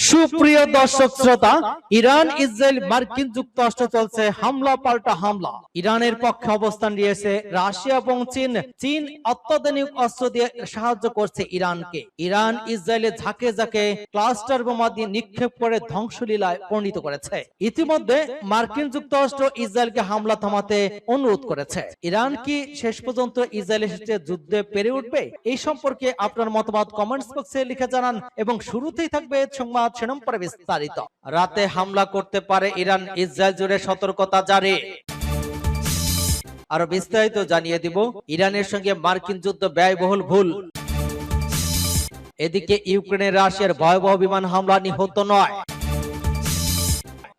সুপ্রিয় দর্শক শ্রোতা, ইরান ইসরায়েল মার্কিন যুক্তরাষ্ট্র চলছে হামলা পাল্টা হামলা। ইরানের পক্ষে অবস্থান নিয়েছে রাশিয়া এবং চীন। চীন অত্যাধুনিক অস্ত্র দিয়ে সাহায্য করছে ইরানকে। ইরান ইসরায়েলে ঝাঁকে ঝাঁকে ক্লাস্টার বোমা দিয়ে নিক্ষেপ করে ধ্বংসলীলায় পরিণত করেছে। ইতিমধ্যে মার্কিন যুক্তরাষ্ট্র ইসরায়েলকে হামলা থামাতে অনুরোধ করেছে। ইরান কি শেষ পর্যন্ত ইসরায়েলের সাথে যুদ্ধে পেরে উঠবে? এই সম্পর্কে আপনার মতামত কমেন্টস বক্সে লিখে জানান এবং শুরুতেই থাকবে সংবাদ শিরোনাম পরে বিস্তারিত। রাতে হামলা করতে পারে ইরান, ইসরায়েল জুড়ে সতর্কতা জারি। আরো বিস্তারিত জানিয়ে দিব। ইরানের সঙ্গে মার্কিন যুদ্ধ ব্যয়বহুল ভুল। এদিকে ইউক্রেনের রাশিয়ার ভয়াবহ বিমান হামলা নিহত 9।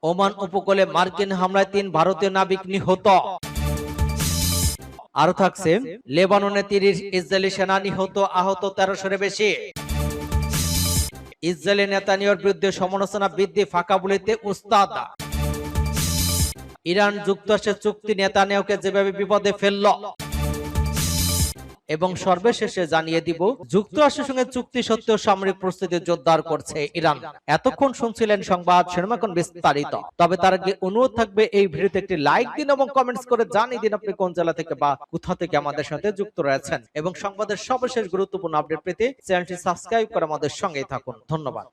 ওমান উপকূলে মার্কিন হামলায় 3 ভারতীয় নাবিক নিহত। আরো থাকছে লেবাননে 30 ইসরায়েলি সেনা নিহত, আহত 1300-এর বেশি। ইসরায়েলি নেতানিয়াহুর বিরুদ্ধে সমালোচনা বৃদ্ধি, ফাঁকা বলিতে উস্তাদ। ইরান যুক্তরাষ্ট্রের চুক্তি নেতানিয়াহুকে যেভাবে বিপদে ফেলল। এবং সর্বশেষে জানিয়ে দিব, যুক্তরাষ্ট্রের সঙ্গে চুক্তি সত্ত্বেও সামরিক প্রস্তুতি জোরদার করছে ইরান। এতক্ষণ শুনছিলেন সংবাদ শিরোনাম, এখন বিস্তারিত। তবে তার আগে অনুরোধ থাকবে এই ভিডিওতে একটি লাইক দিন এবং কমেন্টস করে জানিয়ে দিন আপনি কোন জেলা থেকে বা কোথা থেকে আমাদের সাথে যুক্ত রয়েছেন। এবং সংবাদের সর্বশেষ গুরুত্বপূর্ণ আপডেট পেতে চ্যানেলটি সাবস্ক্রাইব করে আমাদের সঙ্গেই থাকুন। ধন্যবাদ।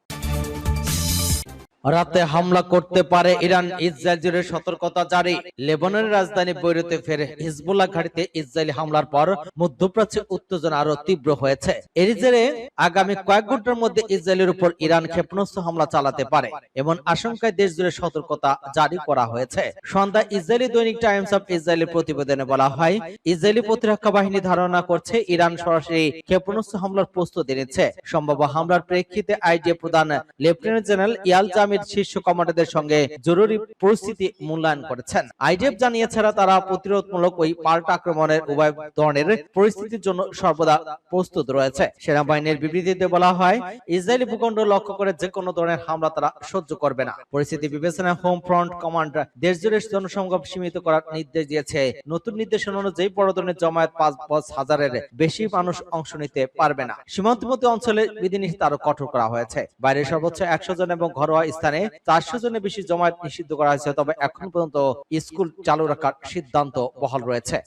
রাতে হামলা করতে পারে ইরান, ইসরায়েল জুড়ে সতর্কতা জারি। লেবাননের রাজধানী বৈরুতে ফের হিজবুল্লাহ ঘাঁটিতে ইসরায়েলি হামলার পর মধ্যপ্রাচ্যে উত্তেজনা আরো তীব্র হয়েছে। এর জেরে আগামী কয়েক ঘন্টার মধ্যে ইসরায়েলের উপর ইরান ক্ষেপণাস্ত্র হামলা চালাতে পারে এমন আশঙ্কায় দেশ জুড়ে সতর্কতা জারি করা হয়েছে। সন্ধ্যায় ইসরায়েলি দৈনিক টাইমস অফ ইসরায়েলের প্রতিবেদনে বলা হয়, ইসরায়েলি প্রতিরক্ষা বাহিনী ধারণা করছে ইরান সরাসরি ক্ষেপণাস্ত্র হামলার প্রস্তুতি নিচ্ছে। সম্ভাব্য হামলার প্রেক্ষিতে আইডিএফ প্রধান লেফটেন্যান্ট জেনারেল ইয়াল জামির শীর্ষ কমান্ডারদের সঙ্গে জরুরি পরিস্থিতি মূল্যায়ন করেছেন। আইডিএফ জানিয়েছে তারা প্রতিরোধমূলক ওই পাল্টা আক্রমণের উভয় ধরনের পরিস্থিতির জন্য সর্বদা প্রস্তুত রয়েছে। সেনাবাহিনীর বিবৃতিতে বলা হয়, ইসরায়েলি ভূখণ্ড লক্ষ্য করে যে কোনো ধরনের হামলা তারা সহ্য করবে না। পরিস্থিতি বিবেচনায় হোম ফ্রন্ট কমান্ড দেশ জুড়ে জনসমাগম সীমিত করার নির্দেশ দিয়েছে। নতুন নির্দেশনা অনুযায়ী বড় ধরনের জমায়েত 5,000-এর বেশি মানুষ অংশ নিতে পারবে না। সীমান্তবর্তী অঞ্চলে বিধিনিষেধ আরো কঠোর করা হয়েছে। বাইরে সর্বোচ্চ 100 জন এবং ঘরোয়া স্থানে 400 জনের বেশি জমায়েত নিষিদ্ধ করা হয়েছে। তবে এখন পর্যন্ত স্কুল চালু রাখার সিদ্ধান্ত বহাল রয়েছে।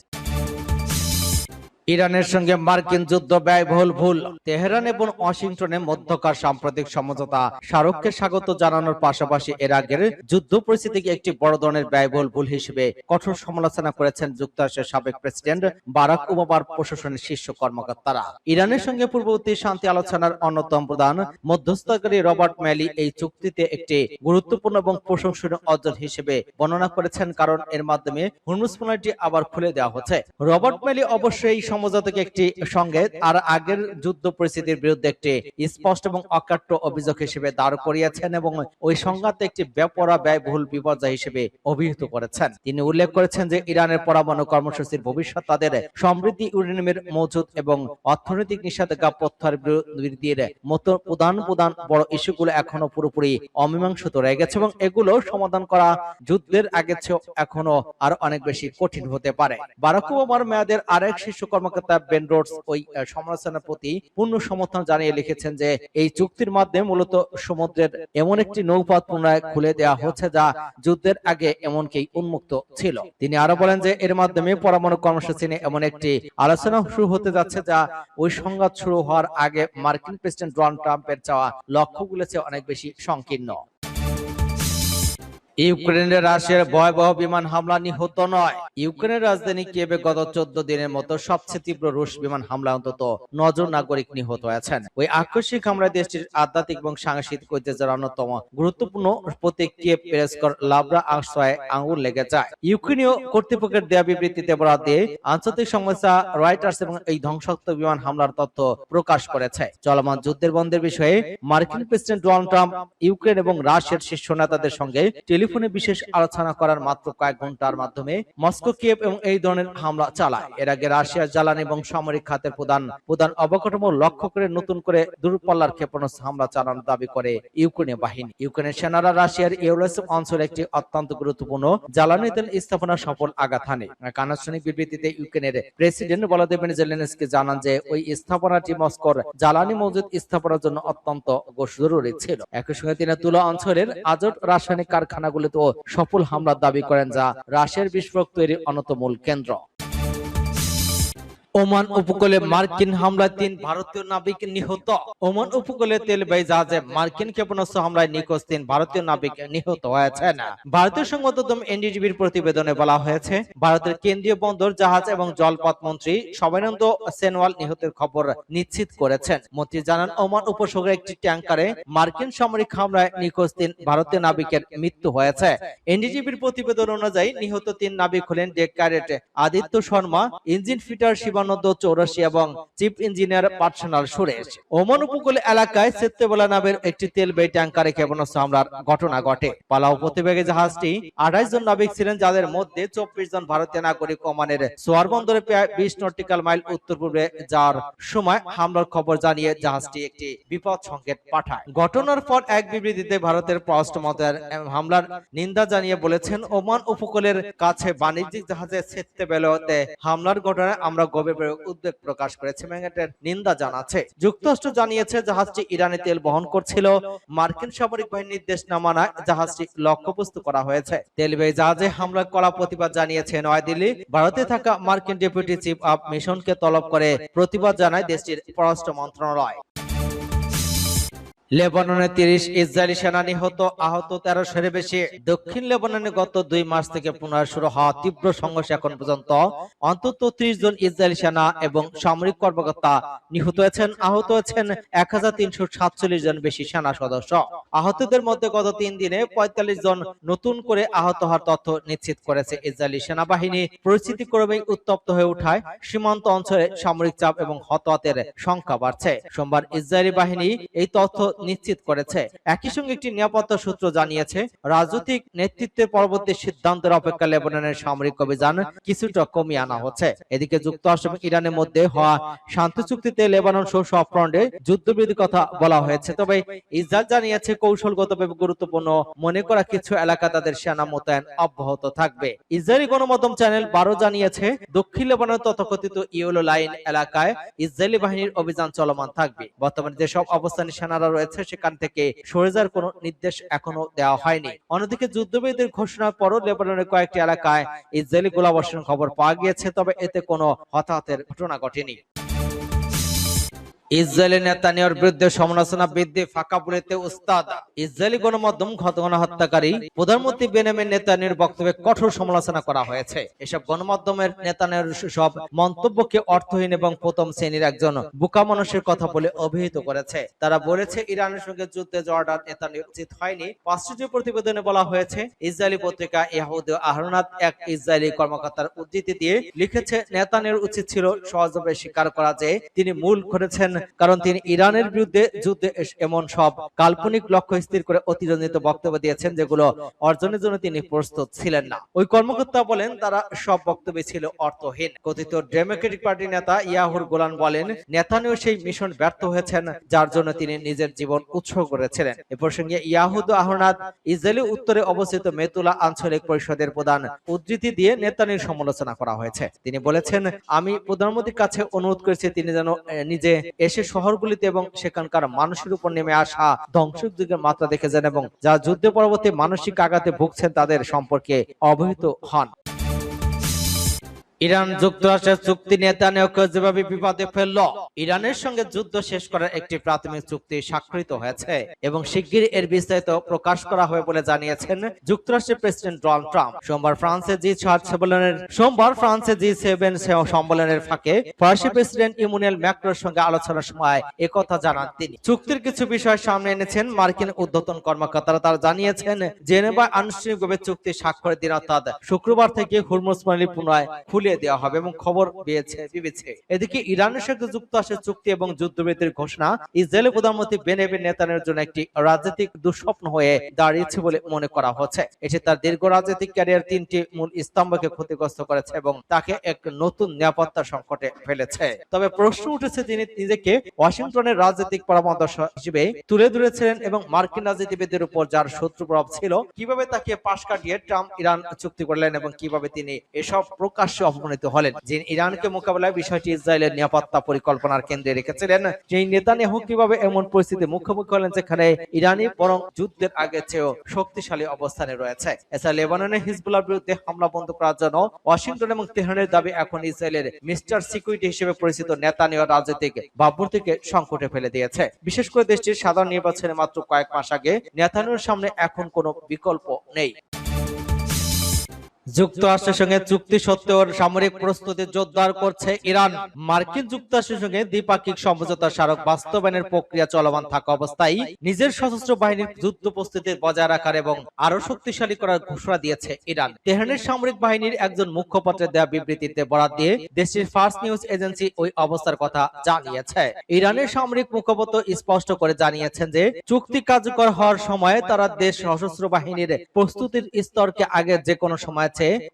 ইরানের সঙ্গে মার্কিন যুদ্ধ ব্যয়বহুল ভুল। তেহরান এবং ওয়াশিংটনের মধ্যকার সাম্প্রতিক সমঝোতা স্মারককে স্বাগত জানানোর পাশাপাশি এর আগের যুদ্ধ পরিস্থিতিকে একটি বড় ধরনের ব্যয়বহুল ভুল হিসেবে কঠোর সমালোচনা করেছেন যুক্তরাষ্ট্রের সাবেক প্রেসিডেন্ট বারাক ওবামার প্রশাসনের শীর্ষ কর্মকর্তারা। ইরানের সঙ্গে পূর্ববর্তী শান্তি আলোচনার অন্যতম প্রধান মধ্যস্থতাকারী রবার্ট ম্যালি এই চুক্তিতে একটি গুরুত্বপূর্ণ এবং প্রশংসনীয় অর্জন হিসেবে বর্ণনা করেছেন, কারণ এর মাধ্যমে হরমুজ প্রণালীটি আবার খুলে দেওয়া হচ্ছে। রবার্ট ম্যালি অবশ্যই সমঝোতাকে একটি সঙ্গে আর আগের যুদ্ধ পরিস্থিতির বিরুদ্ধে একটি স্পষ্ট এবং অকাট্য অভিযোগ হিসেবে দাঁড় করিয়েছেন এবং ওই সংঘাতে একটি বেপরোয়া ব্যয়বহুল বিপর্যয় হিসেবে অভিহিত করেছেন। তিনি উল্লেখ করেছেন যে ইরানের পরমাণু কর্মসূচির ভবিষ্যৎ, তাদের সমৃদ্ধি, ইউরেনিয়ামের মজুদ এবং অর্থনৈতিক নিষেধাজ্ঞা প্রত্যাহার বৃদ্ধির মতো প্রধান বড় ইস্যুগুলো এখনো পুরোপুরি অমীমাংসিত রয়ে গেছে এবং এগুলো সমাধান করা যুদ্ধের আগে চেয়ে এখনো আরো অনেক বেশি কঠিন হতে পারে। বারাক ওবামার মেয়াদের আরেক শীর্ষ কর্মকর্তা বেন রোডস ওই সমালোচনার প্রতি পূর্ণ সমর্থন জানিয়ে লিখেছেন যে এই চুক্তির মাধ্যমে মূলত সমুদ্রের এমন একটি নৌপথ পুনরায় খুলে দেওয়া হচ্ছে যা যুদ্ধের আগে এমনকি উন্মুক্ত ছিল। তিনি আরো বলেন যে এর মাধ্যমে পরমাণু কর্মসূচি নিয়ে এমন একটি আলোচনা শুরু হতে যাচ্ছে যা ওই সংঘাত শুরু হওয়ার আগে মার্কিন প্রেসিডেন্ট ডোনাল্ড ট্রাম্পের চাওয়া লক্ষ্যগুলো চেয়ে অনেক বেশি সংকীর্ণ। ইউক্রেনের রাশিয়ার ভয়াবহ বিমান হামলা নিহত 9। ইউক্রেনের রাজধানী কিয়েভে গত 14 দিনের মতো সবচেয়ে তীব্র রুশ বিমান হামলা অন্তত 9 জন নাগরিক নিহত হয়েছেন। ওই আকস্মিক হামলায় দেশটির আধ্যাত্মিক এবং সাংস্কৃতিক ঐতিহ্যের অন্যতম গুরুত্বপূর্ণ প্রতীক কিয়েভ প্রেসকর লাব্রা আংশয় আঙুল লেগে যায়। ইউক্রেনীয় কর্তৃপক্ষের দেয়া বিবৃতিতে বলা দিয়ে আন্তর্জাতিক সংস্থা রয়টার্স এবং এই ধ্বংসাত্মক বিমান হামলার তথ্য প্রকাশ করেছে। চলমান যুদ্ধের বন্ধের বিষয়ে মার্কিন প্রেসিডেন্ট ডোনাল্ড ট্রাম্প ইউক্রেন এবং রাশিয়ার শীর্ষ নেতাদের সঙ্গে টেলিফোনে বিশেষ আলোচনা করার মাত্র কয়েক ঘন্টার মাধ্যমে মস্কো কিয়েভ এবং এই ধরনের হামলা চালায়। এর আগে রাশিয়ার জ্বালানি এবং সামরিক খাতের প্রধান অবকাঠামো লক্ষ্য করে নতুন করে দূরপাল্লার ক্ষেপণাস্ত্র হামলা চালানোর দাবি করে ইউক্রেনের বাহিনী। ইউক্রেনের সেনারা রাশিয়ার ইউরেসিভ অঞ্চলে একটি অত্যন্ত গুরুত্বপূর্ণ জ্বালানি তেল স্থাপনা সফল আঘাত হানে। এক আনুষ্ঠানিক বিবৃতিতে ইউক্রেনের প্রেসিডেন্ট ভলোদিমির জেলেনস্কি জানান যে ওই স্থাপনাটি মস্কোর জ্বালানি মজুদ স্থাপনার জন্য অত্যন্ত জরুরি ছিল। একই সঙ্গে তিনি তুলা অঞ্চলের আজট রাসায়নিক কারখানাগুলিতেও সফল হামলার দাবি করেন, যা রাশিয়ার বিস্ফোরক তৈরির অন্যতম মূল কেন্দ্র। ওমান উপকূলে মার্কিন হামলায় 3 ভারতীয় নাবিক নিহত। ওমান উপকূলে তেলবাহী জাহাজে মার্কিন ক্ষেপণাস্ত্র হামলায় নিখোঁজ 3 ভারতীয় নাবিক নিহত হয়েছেন। ভারতীয় সংবাদ মাধ্যম এনডিটিভির প্রতিবেদনে বলা হয়েছে, ভারতের কেন্দ্রীয় বন্দর জাহাজ এবং জলপথ মন্ত্রী সবানন্দ সোনোয়াল নিহতের খবর নিশ্চিত করেছেন। মন্ত্রী জানান, ওমান উপসাগরে একটি ট্যাঙ্কারে মার্কিন সামরিক হামলায় নিখোঁজ 3 ভারতীয় নাবিকের মৃত্যু হয়েছে। এনডিটিভির প্রতিবেদন অনুযায়ী নিহত 3 নাবিক হলেন deck cadet Aditya Sharma, engine fitter Shivananda Chaurasia এবং chief engineer personnel Suresh. Oman উপকূল এলাকায় সেত্তেবেলা নামের একটি তেলবাহী ট্যাঙ্কারে ক্ষেপণাস্ত্র হামলার ঘটনা ঘটে। পালাও প্রতিবেগী জাহাজটি 28 জন নাবিক ছিলেন, যাদের মধ্যে 24 জন ভারতীয় নাগরিক। ওমানের সোয়ার বন্দরে প্রায় 20 নটিক্যাল মাইল উত্তর পূর্বে যাওয়ার সময় হামলার খবর জানিয়ে জাহাজটি একটি বিপদ সংকেত পাঠায়। ঘটনার পর এক বিবৃতিতে ভারতের পররাষ্ট্র মন্ত্রণালয় হামলার নিন্দা জানিয়ে বলেছেন, ওমান উপকূলের কাছে বাণিজ্যিক জাহাজে সেত্তেবেলাতে হামলার ঘটনায় আমরা গভীর উদ্বেগ প্রকাশ করেছে এবং এর নিন্দা জানাচ্ছে। যুক্তরাষ্ট্র জানিয়েছে জাহাজটি ইরানি তেল বহন করছিল। মার্কিন সামরিক বাহিনীর নির্দেশ না মানায় জাহাজটি লক্ষ্যবস্তু করা হয়েছে। তেলবাহী জাহাজে হামলার কড়া প্রতিবাদ জানিয়েছে নয়াদিল্লি। ভারতে থাকা মার্কিন ডেপুটি চিফ অব মিশনকে তলব করে প্রতিবাদ জানায় দেশটির পররাষ্ট্র মন্ত্রণালয়। লেবাননে 30 ইসরায়েলি সেনা নিহত, আহত 1300-এর বেশি। দক্ষিণ লেবাননে গত 2 মার্চ থেকে পুনরায় শুরু হওয়া তীব্র সংঘর্ষে এখন পর্যন্ত অন্তত 30 জন ইসরায়েলি সেনা এবং সামরিক কর্মকর্তা নিহত হয়েছেন। আহত হয়েছেন 1347 জন বেশি সেনা সদস্য। আহতদের মধ্যে গত 3 দিনে 45 জন নতুন করে আহত হওয়ার তথ্য নিশ্চিত করেছে ইসরায়েলি সেনাবাহিনী। পরিস্থিতি ক্রমেই উত্তপ্ত হয়ে ওঠায় সীমান্ত অঞ্চলে সামরিক চাপ এবং হতাহতের সংখ্যা বাড়ছে। সোমবার ইসরায়েলি বাহিনী এই তথ্য নিশ্চিত করেছে। একই সঙ্গে একটি নিরাপত্তা সূত্র জানিয়েছে, রাজনৈতিক নেতৃত্বের পরবর্তী সিদ্ধান্তের অপেক্ষা লেবাননের সামরিক অভিযান কিছুটা কমিয়ে আনা হচ্ছে। এদিকে যুক্তরাষ্ট্র এবং ইরানের মধ্যে হওয়া শান্তি চুক্তিতে লেবানন সহ সব ফ্রন্টে যুদ্ধবিরতির কথা বলা হয়েছে। তবে ইসরায়েল জানিয়েছে, কৌশলগতভাবে গুরুত্বপূর্ণ মনে করা কিছু এলাকা তাদের সেনা মোতায়েন অব্যাহত থাকবে। ইসরায়েলি গণমাধ্যম চ্যানেল 12 জানিয়েছে, দক্ষিণ লেবাননের তথাকথিত ইয়েলো লাইন এলাকায় ইসরায়েলি বাহিনীর অভিযান চলমান থাকবে। বর্তমানে যেসব অবস্থানে সেনারা রয়েছে সেখান থেকে সরে যাওয়ার কোনো নির্দেশ এখনো দেওয়া হয়নি। অন্যদিকে যুদ্ধবিরতির ঘোষণার পরও লেবাননের কয়েকটি এলাকায় ইসরায়েলি গোলাবর্ষণের খবর পাওয়া গিয়েছে, তবে এতে কোনো হতাহতের ঘটনা ঘটেনি। ইসরায়েলি নেতানিয়াহুর বিরুদ্ধে সমালোচনা বৃদ্ধি, ফাঁকা বুলেতে উস্তাদ। ইসরায়েলি গণমাধ্যম গণহত্যাকারী প্রধানমন্ত্রী বেনিয়ামিন নেতানিয়াহুর বক্তব্যে কঠোর সমালোচনা করা হয়েছে। এসব গণমাধ্যমের নেতানিয়াহুর সব মন্তব্যকে অর্থহীন এবং প্রথম শ্রেণীর একজন বোকা মানুষের কথা বলে অভিহিত করেছে। তারা বলেছে, ইরানের সঙ্গে যুদ্ধে যাওয়াটা নেতানিয়াহুর উচিত হয়নি। পাঁচটি প্রতিবেদনে বলা হয়েছে, ইসরায়েলি পত্রিকা ইয়াহুদ আহরনাত এক ইসরায়েলি কর্মকর্তার উদ্ধৃতি দিয়ে লিখেছে, নেতানিয়াহুর উচিত ছিল সহজভাবে স্বীকার করা যে তিনি ভুল করেছেন, কারণ তিনি ইরানের বিরুদ্ধে যুদ্ধে এমন সব কাল্পনিক লক্ষ্য স্থির করে অতিরঞ্জিত বক্তব্য দিয়েছেন যেগুলো অর্জনের জন্য তিনি প্রস্তুত ছিলেন না। ওই কর্মকর্তা বলেন, তারা সব বক্তব্য ছিল অর্থহীন। কথিত ডেমোক্রেটিক পার্টির নেতা ইয়াহুর গোলান বলেন, নেতানিয়াহু সেই মিশন ব্যর্থ হয়েছেন যার জন্য তিনি নিজের জীবন উৎসর্গ করেছিলেন। এ প্রসঙ্গে ইয়াহুদ আহরনাত ইসরায়েলি উত্তরে অবস্থিত মেতুলা আঞ্চলিক পরিষদের প্রধান উদ্ধৃতি দিয়ে নেতানিয়াহুর সমালোচনা করা হয়েছে। তিনি বলেছেন, আমি প্রধানমন্ত্রীর কাছে অনুরোধ করেছি তিনি যেন নিজে এসে শহরগুলিতে এবং সেখানকার মানুষের উপর নেমে আসা ধ্বংসযজ্ঞের মাত্রা দেখেছেন এবং যারা যুদ্ধ পরবর্তী মানসিক আঘাতে ভুগছেন তাদের সম্পর্কে অবহিত হন। ইরান যুক্তরাষ্ট্রের চুক্তি নেতানিয়াহুকে যেভাবে বিপদে ফেলল। ইরানের সঙ্গে যুদ্ধ শেষ করার একটি প্রাথমিক চুক্তি স্বাক্ষরিত হয়েছে এবং শিগগিরই এর বিস্তারিত প্রকাশ করা হবে বলে জানিয়েছেন যুক্তরাষ্ট্রের প্রেসিডেন্ট ডোনাল্ড ট্রাম্প। সোমবার ফ্রান্সে জি7 সম্মেলনের ফাঁকে ফরাসি প্রেসিডেন্ট ইমানুয়েল ম্যাক্রোর সঙ্গে আলোচনার সময় একথা জানান তিনি। চুক্তির কিছু বিষয় সামনে এনেছেন মার্কিন ঊর্ধ্বতন কর্মকর্তারা। তারা জানিয়েছেন, জেনেভায় আনুষ্ঠানিকভাবে চুক্তি স্বাক্ষরের দিন অর্থাৎ শুক্রবার থেকে হুরমুজ প্রণালী পুনরায় খুলে ঝুলিয়ে দেওয়া হবে এবং খবর পেয়েছে বিবিসি। এদিকে ইরানের সঙ্গে যুক্তরাষ্ট্রের চুক্তি এবং যুদ্ধবিরতির ঘোষণা ইসরায়েলের প্রধানমন্ত্রী বেনিয়ামিন নেতানিয়াহুর জন্য একটি রাজনৈতিক দুঃস্বপ্ন হয়ে দাঁড়িয়েছে বলে মনে করা হচ্ছে। এটি তার দীর্ঘ রাজনৈতিক ক্যারিয়ার তিনটি মূল স্তম্ভকে ক্ষতিগ্রস্ত করেছে এবং তাকে এক নতুন নিরাপত্তা সংকটে ফেলেছে। তবে প্রশ্ন উঠেছে, তিনি নিজেকে ওয়াশিংটনের রাজনৈতিক পরামর্শদাতা হিসেবে তুলে ধরেছিলেন এবং মার্কিন রাজনীতিবিদদের উপর যার শত্রু প্রভাব ছিল কিভাবে তাকে পাশ কাটিয়ে ট্রাম্প ইরান চুক্তি করলেন এবং কিভাবে তিনি এসব প্রকাশ্যে অপমানিত হলেন। যিনি ইরানকে মোকাবেলায় বিষয়টি ইসরায়েলের নিরাপত্তা পরিকল্পনার কেন্দ্রে রেখেছিলেন, সেই নেতানিয়াহু কিভাবে এমন পরিস্থিতির মুখোমুখি হলেন যেখানে ইরানই বরং যুদ্ধের আগে চেয়েও শক্তিশালী অবস্থানে রয়েছে। এছাড়া লেবাননের হিজবুল্লাহর বিরুদ্ধে হামলা বন্ধ করার জন্য ওয়াশিংটন এবং তেহরানের দাবি এখন ইসরায়েলের মিস্টার সিকিউরিটি হিসেবে পরিচিত নেতানিয়াহুর রাজনৈতিক ভাবমূর্তিকে সংকটে ফেলে দিয়েছে। বিশেষ করে দেশটির সাধারণ নির্বাচনে মাত্র কয়েক মাস আগে নেতানিয়াহুর সামনে এখন কোনো বিকল্প নেই। যুক্তরাষ্ট্রের সঙ্গে চুক্তি সত্ত্বেও সামরিক প্রস্তুতি জোরদার করছে ইরান। মার্কিন যুক্তরাষ্ট্রের সঙ্গে দ্বিপাক্ষিক সমঝোতা স্মারক বাস্তবায়নের প্রক্রিয়া চলমান থাকা অবস্থায় নিজের সশস্ত্র বাহিনীর যুদ্ধ প্রস্তুতি বজায় রাখার এবং আরো শক্তিশালী করার ঘোষণা দিয়েছে ইরান। তেহরানের সামরিক বাহিনীর একজন মুখপাত্রের দেওয়া বিবৃতিতে বরাত দিয়ে দেশটির ফার্স্ট নিউজ এজেন্সি ওই অবস্থার কথা জানিয়েছে। ইরানের সামরিক মুখপাত্র স্পষ্ট করে জানিয়েছেন যে চুক্তি কার্যকর হওয়ার সময় তারা দেশ সশস্ত্র বাহিনীর প্রস্তুতির স্তরকে আগে যে কোনো সময়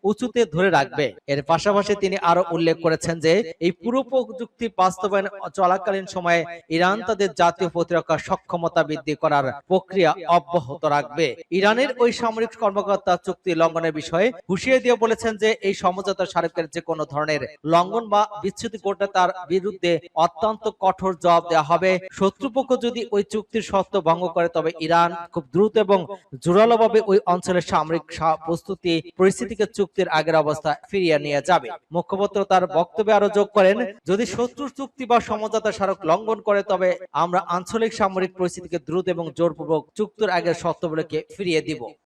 উঁচুতে ধরে রাখবে। এর পাশাপাশি তিনি আরো উল্লেখ করেছেন যে এই পুরো প্রযুক্তি বাস্তবায়ন চলাকালীন সময়ে ইরান তাদের জাতীয় প্রতিরক্ষা সক্ষমতা বৃদ্ধি করার প্রক্রিয়া অব্যাহত রাখবে। ইরানের ওই সামরিক কর্মকর্তা চুক্তি লঙ্ঘনের বিষয়ে হুঁশিয়ারি দিয়ে বলেছেন যে এই সমঝোতা স্মারকের যে কোনো ধরনের লঙ্ঘন বা বিচ্যুতি ঘটলে তার বিরুদ্ধে অত্যন্ত কঠোর জবাব দেওয়া হবে। শত্রুপক্ষ যদি ওই চুক্তির শর্ত ভঙ্গ করে তবে ইরান খুব দ্রুত এবং জোরালোভাবে ওই অঞ্চলের সামরিক প্রস্তুতি পরিস্থিতি চুক্তির আগের অবস্থা ফিরিয়ে নিয়ে যাবে। মুখপাত্র তার বক্তব্যে আরো যোগ করেন, যদি শত্রুর চুক্তি বা সমঝোতা স্মারক লঙ্ঘন করে তবে আমরা আঞ্চলিক সামরিক পরিস্থিতিকে দ্রুত এবং জোরপূর্বক চুক্তির আগের শর্তগুলোকে ফিরিয়ে দিব।